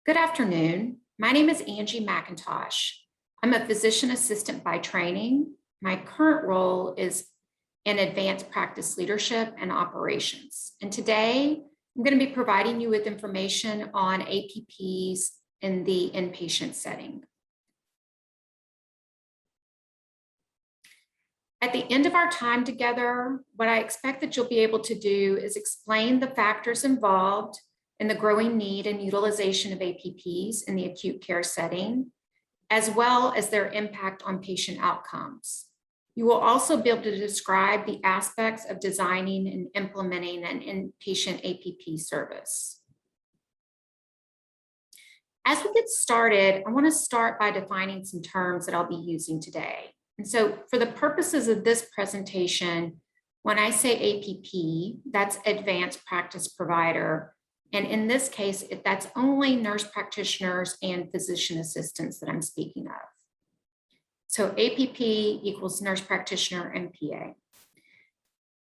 Good afternoon. My name is Angie McIntosh. I'm a physician assistant by training. My current role is in advanced practice leadership and operations. And today, I'm going to be providing you with information on APPs in the inpatient setting. At the end of our time together, what I expect that you'll be able to do is explain the factors involved in the growing need and utilization of APPs in the acute care setting, as well as their impact on patient outcomes. You will also be able to describe the aspects of designing and implementing an inpatient APP service. As we get started, I want to start by defining some terms that I'll be using today. And so for the purposes of this presentation, when I say APP, that's Advanced Practice Provider. And in this case, that's only nurse practitioners and physician assistants that I'm speaking of. So APP equals nurse practitioner MPA.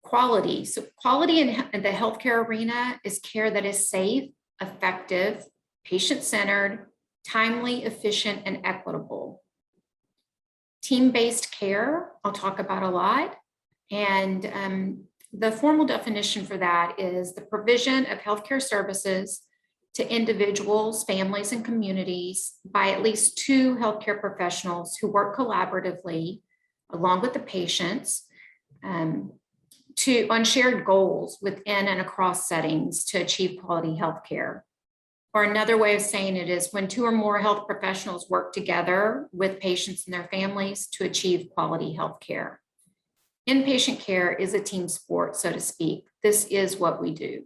Quality. So quality in the healthcare arena is care that is safe, effective, patient-centered, timely, efficient, and equitable. Team-based care, I'll talk about a lot. And the formal definition for that is the provision of healthcare services to individuals, families, and communities by at least two healthcare professionals who work collaboratively along with the patients on shared goals within and across settings to achieve quality healthcare. Or another way of saying it is when two or more health professionals work together with patients and their families to achieve quality healthcare. Inpatient care is a team sport, so to speak. This is what we do.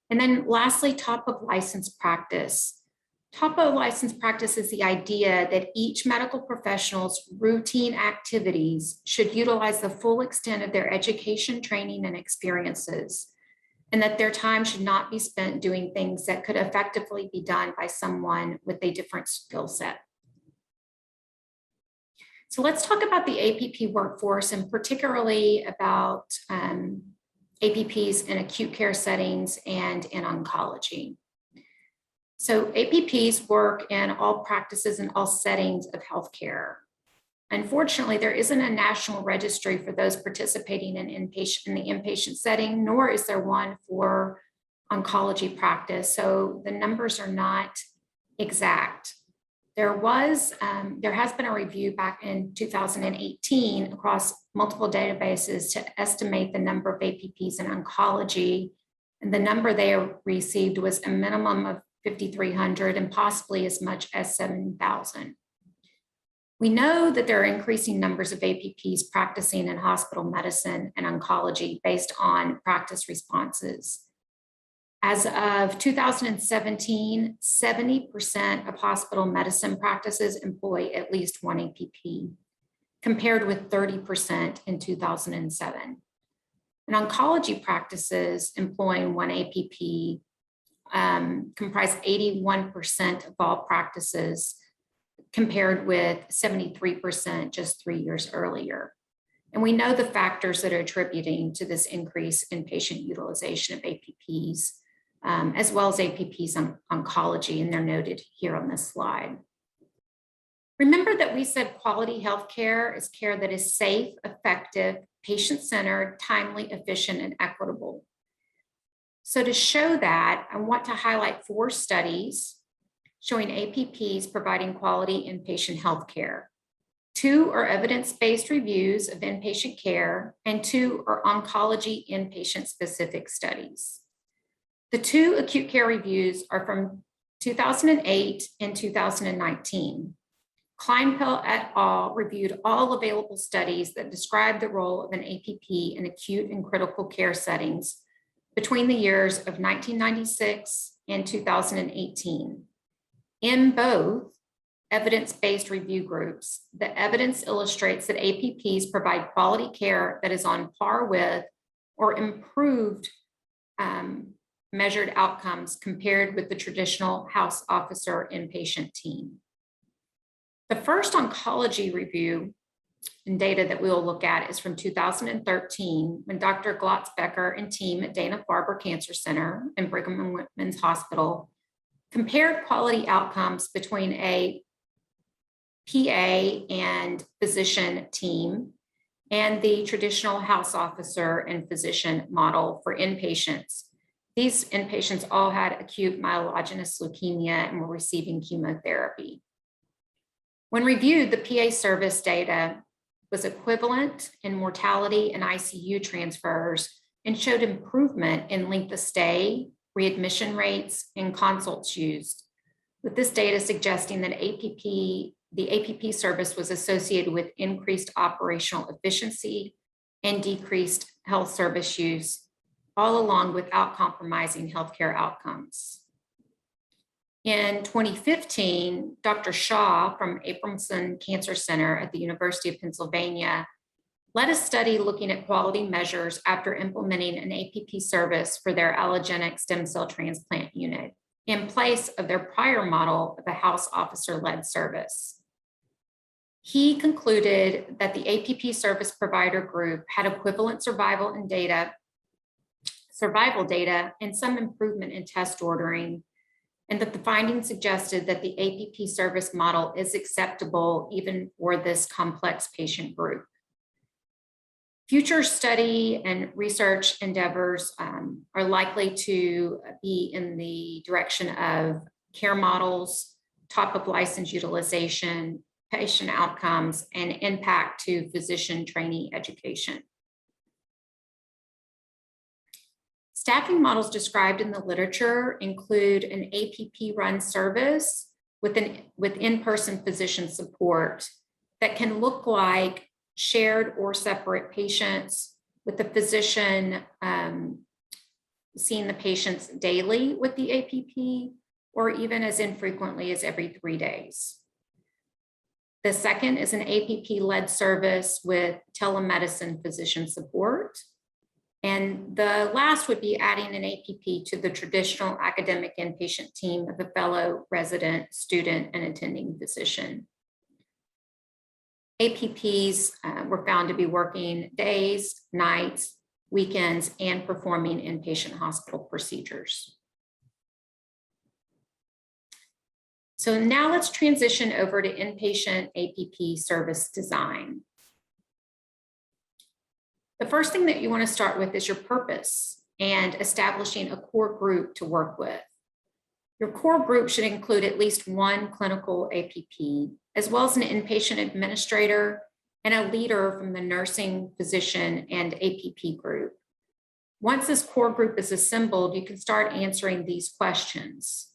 And then lastly, top of license practice. Top of license practice is the idea that each medical professional's routine activities should utilize the full extent of their education, training, and experiences, and that their time should not be spent doing things that could effectively be done by someone with a different skill set. So let's talk about the APP workforce and particularly about APPs in acute care settings and in oncology. So APPs work in all practices and all settings of healthcare. Unfortunately, there isn't a national registry for those participating in the inpatient setting, nor is there one for oncology practice. So the numbers are not exact. There has been a review back in 2018 across multiple databases to estimate the number of APPs in oncology. And the number they received was a minimum of 5,300 and possibly as much as 7,000. We know that there are increasing numbers of APPs practicing in hospital medicine and oncology based on practice responses. As of 2017, 70% of hospital medicine practices employ at least one APP, compared with 30% in 2007. And oncology practices employing one APP comprise 81% of all practices, compared with 73% just 3 years earlier. And we know the factors that are attributing to this increase in patient utilization of APPs, as well as APPs on oncology, and they're noted here on this slide. Remember that we said quality healthcare is care that is safe, effective, patient-centered, timely, efficient, and equitable. So to show that, I want to highlight 4 studies showing APPs providing quality inpatient healthcare. 2 are evidence-based reviews of inpatient care, and 2 are oncology inpatient-specific studies. The 2 acute care reviews are from 2008 and 2019. Kleinpel et al. Reviewed all available studies that describe the role of an APP in acute and critical care settings between the years of 1996 and 2018. In both evidence-based review groups, the evidence illustrates that APPs provide quality care that is on par with or improved measured outcomes compared with the traditional house officer inpatient team. The first oncology review and data that we will look at is from 2013, when Dr. Glotzbecker and team at Dana-Farber Cancer Center and Brigham and Women's Hospital compared quality outcomes between a PA and physician team and the traditional house officer and physician model for inpatients. These inpatients all had acute myelogenous leukemia and were receiving chemotherapy. When reviewed, the PA service data was equivalent in mortality and ICU transfers and showed improvement in length of stay, readmission rates, and consults used, with this data suggesting that the APP service was associated with increased operational efficiency and decreased health service use, all along without compromising healthcare outcomes. In 2015, Dr. Shaw from Abramson Cancer Center at the University of Pennsylvania led a study looking at quality measures after implementing an APP service for their allogenic stem cell transplant unit in place of their prior model of a house officer-led service. He concluded that the APP service provider group had equivalent survival data and some improvement in test ordering, and that the findings suggested that the APP service model is acceptable even for this complex patient group. Future study and research endeavors are likely to be in the direction of care models, top of license utilization, patient outcomes, and impact to physician trainee education. Staffing models described in the literature include an APP run service with in-person physician support that can look like shared or separate patients, with the physician seeing the patients daily with the APP, or even as infrequently as every 3 days. The second is an APP-led service with telemedicine physician support. And the last would be adding an APP to the traditional academic inpatient team of a fellow resident, student, and attending physician. APPs were found to be working days, nights, weekends, and performing inpatient hospital procedures. So now let's transition over to inpatient APP service design. The first thing that you want to start with is your purpose and establishing a core group to work with. Your core group should include at least one clinical APP, as well as an inpatient administrator and a leader from the nursing, physician, and APP group. Once this core group is assembled, you can start answering these questions.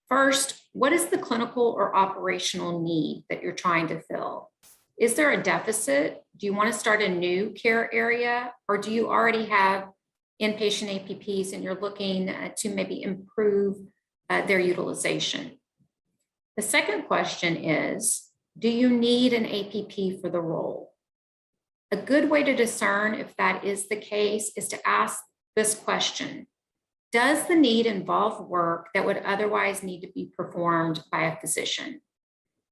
First, what is the clinical or operational need that you're trying to fill? Is there a deficit? Do you want to start a new care area, or do you already have inpatient APPs and you're looking to maybe improve their utilization? The second question is, do you need an APP for the role? A good way to discern if that is the case is to ask this question: does the need involve work that would otherwise need to be performed by a physician?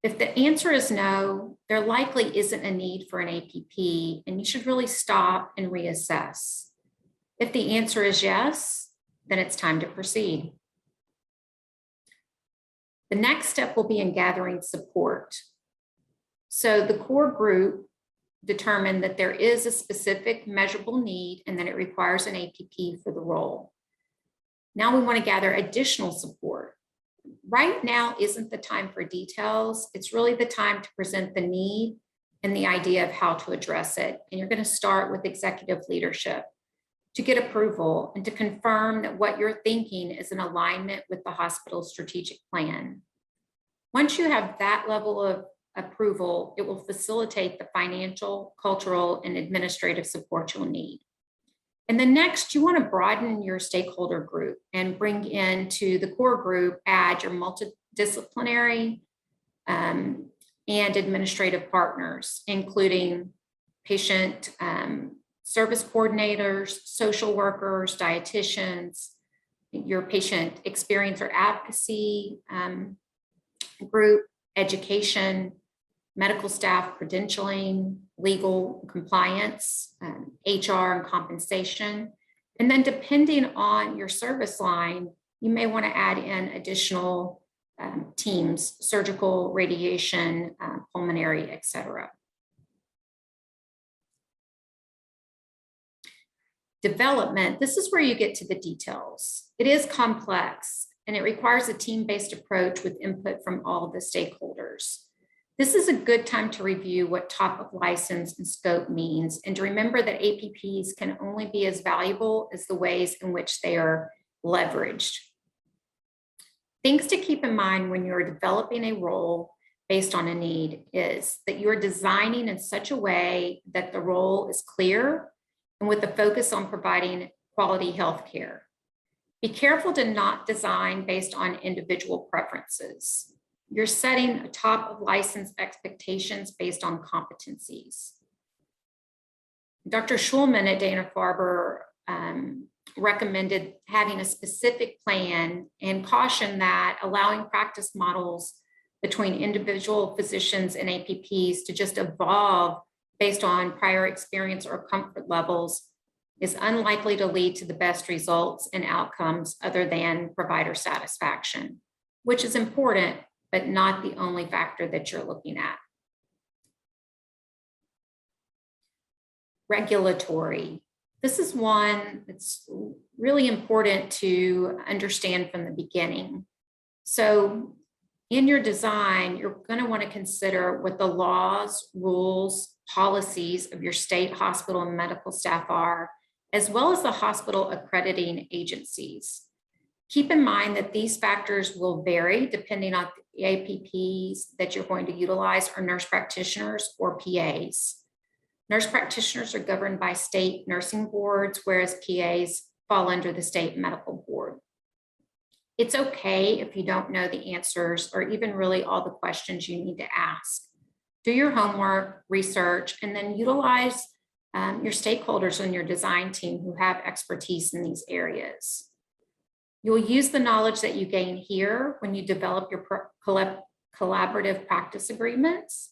If the answer is no, there likely isn't a need for an APP, and you should really stop and reassess. If the answer is yes, then it's time to proceed. The next step will be in gathering support. So the core group determined that there is a specific measurable need and that it requires an APP for the role. Now we want to gather additional support. Right now isn't the time for details. It's really the time to present the need and the idea of how to address it. And you're going to start with executive leadership to get approval and to confirm that what you're thinking is in alignment with the hospital's strategic plan. Once you have that level of approval, it will facilitate the financial, cultural, and administrative support you'll need. And then next, you want to broaden your stakeholder group and bring into the core group, add your multidisciplinary and administrative partners, including patient service coordinators, social workers, dietitians, your patient experience or advocacy group, education, medical staff credentialing, legal compliance, HR and compensation. And then depending on your service line, you may want to add in additional teams, surgical, radiation, pulmonary, etc. Development, this is where you get to the details. It is complex and it requires a team-based approach with input from all of the stakeholders. This is a good time to review what top of license and scope means and to remember that APPs can only be as valuable as the ways in which they are leveraged. Things to keep in mind when you're developing a role based on a need is that you're designing in such a way that the role is clear and with the focus on providing quality health care. Be careful to not design based on individual preferences. You're setting a top of license expectations based on competencies. Dr. Schulman at Dana-Farber recommended having a specific plan and cautioned that allowing practice models between individual physicians and APPs to just evolve based on prior experience or comfort levels is unlikely to lead to the best results and outcomes other than provider satisfaction, which is important, but not the only factor that you're looking at. Regulatory. This is one that's really important to understand from the beginning. So in your design, you're going to want to consider what the laws, rules, policies of your state hospital and medical staff are, as well as the hospital accrediting agencies. Keep in mind that these factors will vary depending on the APPs that you're going to utilize or nurse practitioners or PAs. Nurse practitioners are governed by state nursing boards, whereas PAs fall under the state medical board. It's okay if you don't know the answers or even really all the questions you need to ask. Do your homework, research, and then utilize your stakeholders on your design team who have expertise in these areas. You'll use the knowledge that you gain here when you develop your collaborative practice agreements.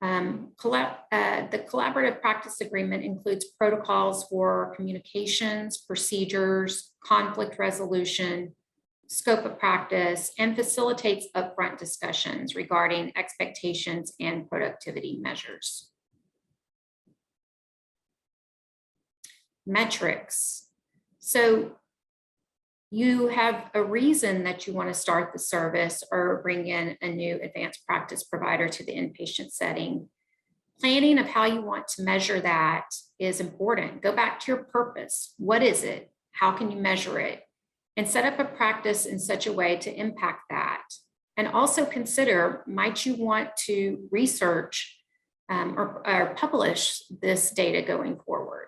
The collaborative practice agreement includes protocols for communications, procedures, conflict resolution, scope of practice, and facilitates upfront discussions regarding expectations and productivity measures. Metrics. So you have a reason that you want to start the service or bring in a new advanced practice provider to the inpatient setting. Planning of how you want to measure that is important. Go back to your purpose. What is it? How can you measure it? And set up a practice in such a way to impact that. And also consider, might you want to research or publish this data going forward?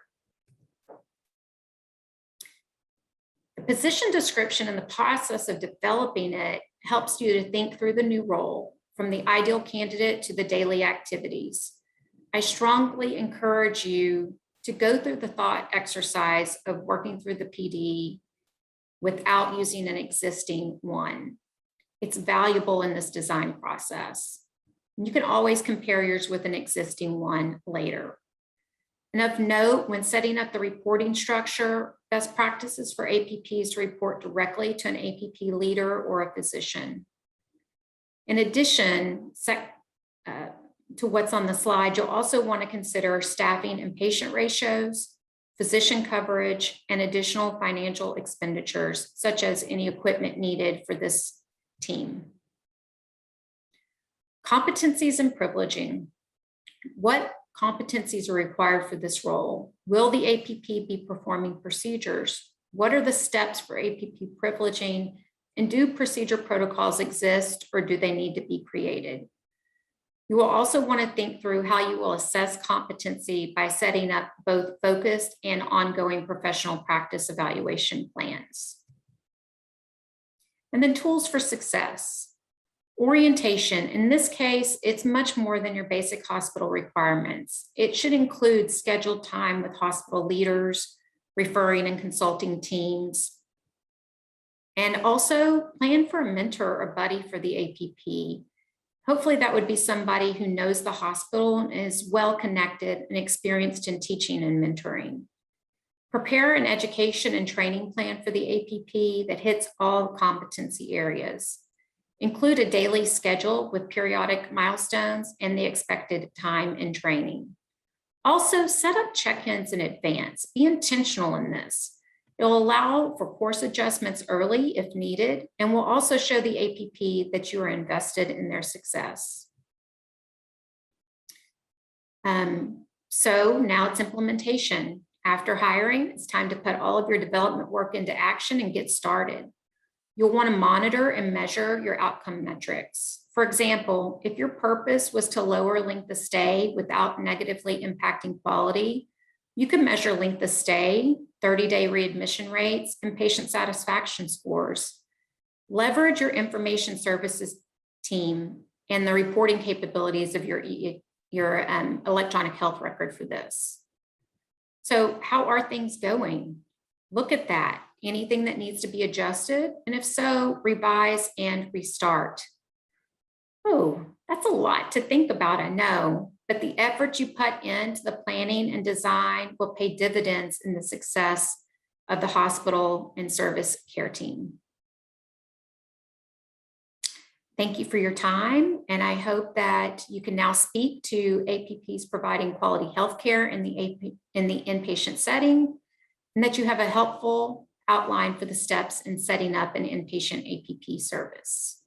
The position description and the process of developing it helps you to think through the new role, from the ideal candidate to the daily activities. I strongly encourage you to go through the thought exercise of working through the PD without using an existing one. It's valuable in this design process. You can always compare yours with an existing one later. And of note, when setting up the reporting structure, best practices for APPs to report directly to an APP leader or a physician. In addition, to what's on the slide, you'll also want to consider staffing and patient ratios, physician coverage, and additional financial expenditures, such as any equipment needed for this team. Competencies and privileging. What competencies are required for this role? Will the APP be performing procedures? What are the steps for APP privileging? And do procedure protocols exist, or do they need to be created? You will also want to think through how you will assess competency by setting up both focused and ongoing professional practice evaluation plans. And then tools for success. Orientation, in this case, it's much more than your basic hospital requirements. It should include scheduled time with hospital leaders, referring and consulting teams, and also plan for a mentor or buddy for the APP. Hopefully that would be somebody who knows the hospital and is well connected and experienced in teaching and mentoring. Prepare an education and training plan for the APP that hits all competency areas. Include a daily schedule with periodic milestones and the expected time in training. Also, set up check-ins in advance. Be intentional in this. It will allow for course adjustments early if needed, and will also show the APP that you are invested in their success. So now it's implementation. After hiring, it's time to put all of your development work into action and get started. You'll want to monitor and measure your outcome metrics. For example, if your purpose was to lower length of stay without negatively impacting quality, you can measure length of stay, 30-day readmission rates, and patient satisfaction scores. Leverage your information services team and the reporting capabilities of your electronic health record for this. So how are things going? Look at that. Anything that needs to be adjusted? And if so, revise and restart. Oh, that's a lot to think about, I know, but the effort you put into the planning and design will pay dividends in the success of the hospital and service care team. Thank you for your time, and I hope that you can now speak to APPs providing quality healthcare in the inpatient setting, and that you have a helpful outline for the steps in setting up an inpatient APP service.